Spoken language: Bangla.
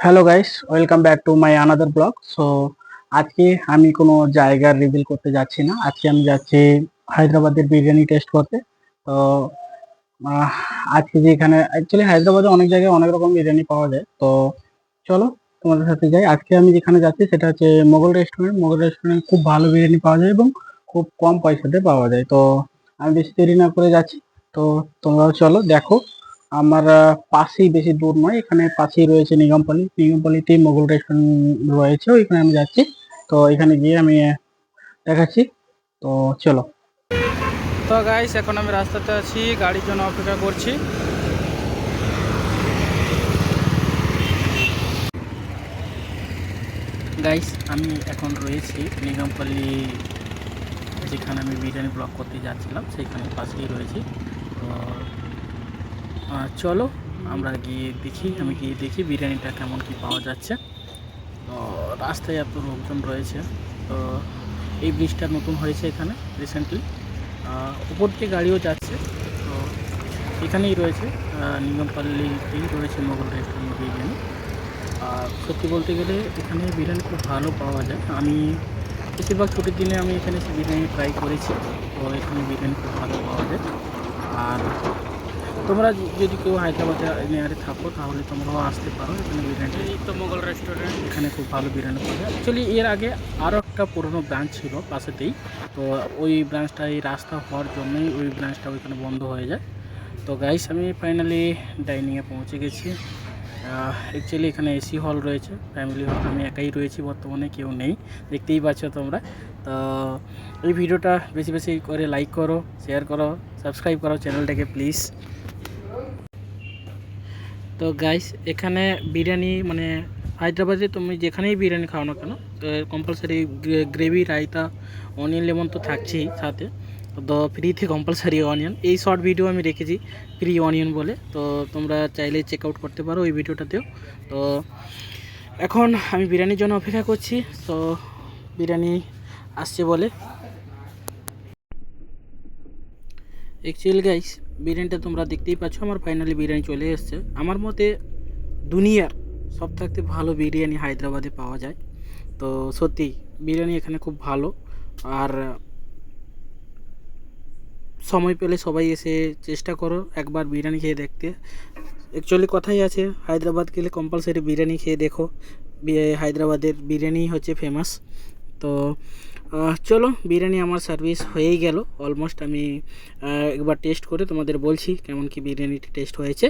Hello guys, welcome back to my another blog. So আজকে আমি কোনো জায়গার রিভিল করতে যাচ্ছি না। আজকে আমি যাচ্ছি হায়দ্রাবাদের বিরিয়ানি টেস্ট করতে। তো আহ, আজকে যে এখানে অ্যাকচুয়ালি হায়দ্রাবাদে অনেক জায়গায় অনেক রকম বিরিয়ানি পাওয়া যায়। তো চলো তোমাদের সাথে যাই। আজকে আমি যেখানে যাচ্ছি সেটা হচ্ছে মোগল রেস্টুরেন্ট। মোগল রেস্টুরেন্ট খুব ভালো বিরিয়ানি পাওয়া যায় এবং খুব কম পয়সাতে পাওয়া যায়। তো আমি বেশি দেরি না করে যাচ্ছি। তো তোমরাও চলো দেখো। আমার পাশেই, বেশি দূর নয়, এখানে পাশেই রয়েছে নিগমপল্লী। নিগমপল্লীতেই মোগল রেস্টুরেন্ট রয়েছে, ওইখানে আমি যাচ্ছি। তো এখানে গিয়ে আমি দেখাচ্ছি। তো চলো। তো গাইস, এখন আমি রাস্তাতে আছি, গাড়ির জন্য অপেক্ষা করছি। গাইস, আমি এখন রয়েছি নিগমপল্লী, যেখানে আমি বিরিয়ানি ব্লগ করতে যাচ্ছিলাম সেইখানে পাশেই রয়েছি। তো চলো আমরা গিয়ে দেখি, আমি গিয়ে দেখি বিরিয়ানিটা কেমন কি পাওয়া যাচ্ছে। তো রাস্তায় এত লোকজন রয়েছে। তো এই ব্রিজটা নতুন হয়েছে এখানে রিসেন্টলি, উপর দিয়ে গাড়িও যাচ্ছে। তো এখানেই রয়েছে, নিগমপল্লীতেই রয়েছে মোগল রেস্টুরেন্ট বিরিয়ানি। আর সত্যি বলতে গেলে এখানে বিরিয়ানি খুব ভালো পাওয়া যায়। আমি বেশিরভাগ ছুটির দিনে আমি এখানে এসে বিরিয়ানি ট্রাই করেছি। তো এখানে বিরিয়ানি খুব ভালো পাওয়া যায়। আর তোমরা যদি কেউ হায়দ্রাবাদে নিয়ারে থাকো তাহলে তোমরাও আসতে পারো এখানে বিরিয়ানি। এই তো মোগল রেস্টুরেন্ট, এখানে খুব ভালো বিরিয়ানি পাওয়া যায়। অ্যাকচুয়ালি এর আগে আরও একটা পুরনো ব্রাঞ্চ ছিল পাশেতেই। তো ওই ব্রাঞ্চটা, এই রাস্তা হওয়ার জন্যই ওই ব্রাঞ্চটা ওইখানে বন্ধ হয়ে যায়। তো গাইস, আমি ফাইনালি ডাইনিংয়ে পৌঁছে গেছি। অ্যাকচুয়ালি এখানে এসি হল রয়েছে, ফ্যামিলি হল। আমি একাই রয়েছি বর্তমানে, কেউ নেই, দেখতেই পাচ্ছ তোমরা। তো এই ভিডিওটা বেশি বেশি করে লাইক করো, শেয়ার করো, সাবস্ক্রাইব করো চ্যানেলটাকে প্লিজ। তো গাইস, এখানে বিরিয়ানি মানে হায়দ্রাবাদে তুমি যেখানেই বিরিয়ানি খাও না কেন, তো compulsory gravy, raita, onion, lemon তো থাকছেই সাথে। তো ফ্রিতে কম্পালসারি অনিয়ন, এই শর্ট ভিডিও আমি রেখেছি ফ্রি অনিয়ন বলে। তো তোমরা চাইলে চেক আউট করতে পারো ওই ভিডিওটাতেও। তো এখন আমি বিরিয়ানির জন্য অপেক্ষা করছি। তো বিরিয়ানি আসছে বলে। অ্যাকচুয়ালি গাইস, বিরিয়ানিটা তোমরা দেখতেই পাচ্ছ, আমার ফাইনালি বিরিয়ানি চলে এসছে। আমার মতে দুনিয়ার সব থাকতে ভালো বিরিয়ানি হায়দ্রাবাদে পাওয়া যায়। তো সত্যি বিরিয়ানি এখানে খুব ভালো। আর সময় পেলে সবাই এসে চেষ্টা করো একবার বিরিয়ানি খেয়ে দেখতে। অ্যাকচুয়ালি কথাই আছে, হায়দ্রাবাদ গেলে কম্পালসারি বিরিয়ানি খেয়ে দেখো। হায়দ্রাবাদের বিরিয়ানি হচ্ছে ফেমাস। তো চলো, বিরিয়ানি আমার সার্ভিস হয়েই গেল অলমোস্ট। আমি একবার টেস্ট করে তোমাদের বলছি কেমন কি বিরিয়ানিটি টেস্ট হয়েছে।